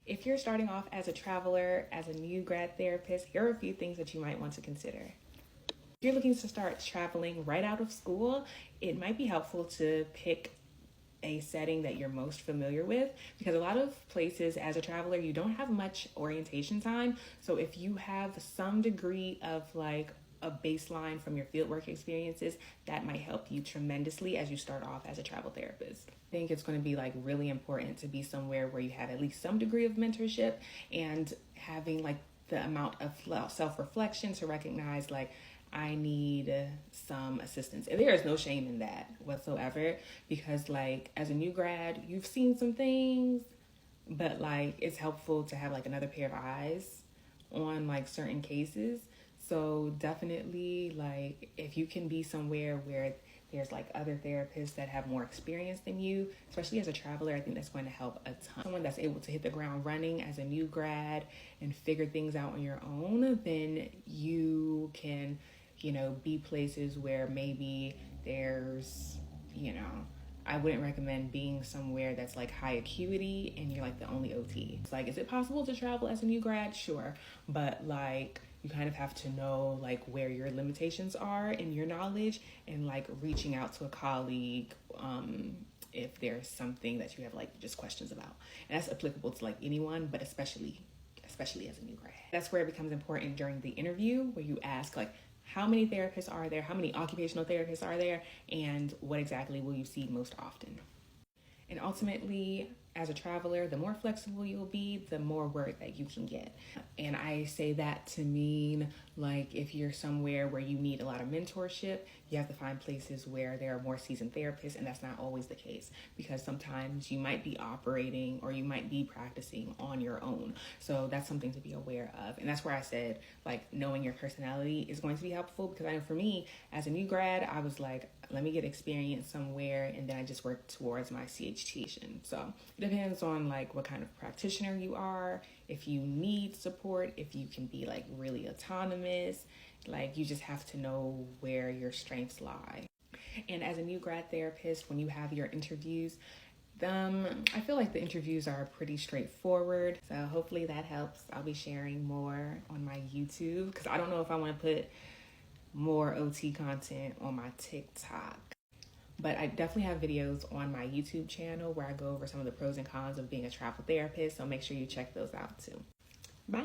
If you're starting off as a traveler, as a new grad therapist, here are a few things that you might want to consider. If you're looking to start traveling right out of school, it might be helpful to pick a setting that you're most familiar with, because a lot of places as a traveler, you don't have much orientation time. So if you have some degree of like a baseline from your fieldwork experiences, that might help you tremendously as you start off as a travel therapist. I think it's going to be like really important to be somewhere where you have at least some degree of mentorship and having like the amount of self-reflection to recognize like, I need some assistance. And there is no shame in that whatsoever, because like as a new grad, you've seen some things, but like it's helpful to have like another pair of eyes on like certain cases. So definitely like if you can be somewhere where there's like other therapists that have more experience than you, especially as a traveler, I think that's going to help a ton. Someone that's able to hit the ground running as a new grad and figure things out on your own, then you can, be places where maybe there's, I wouldn't recommend being somewhere that's like high acuity and you're like the only OT. It's like, is it possible to travel as a new grad? Sure. But like, you kind of have to know like where your limitations are in your knowledge and like reaching out to a colleague if there's something that you have like just questions about. And that's applicable to like anyone, but especially as a new grad. That's where it becomes important during the interview, where you ask like, how many therapists are there? How many occupational therapists are there? And what exactly will you see most often? And ultimately, as a traveler, the more flexible you'll be, the more work that you can get. And I say that to mean like if you're somewhere where you need a lot of mentorship, you have to find places where there are more seasoned therapists, and that's not always the case, because sometimes you might be operating or you might be practicing on your own. So that's something to be aware of. And that's where I said like knowing your personality is going to be helpful, because I know for me as a new grad, I was like, let me get experience somewhere, and then I just worked towards my CHT. So it depends on like what kind of practitioner you are, if you need support, if you can be like really autonomous, like you just have to know where your strengths lie. And as a new grad therapist, when you have your interviews, I feel like the interviews are pretty straightforward. So hopefully that helps. I'll be sharing more on my YouTube, because I don't know if I want to put more OT content on my TikTok. But I definitely have videos on my YouTube channel where I go over some of the pros and cons of being a travel therapist. So make sure you check those out too. Bye.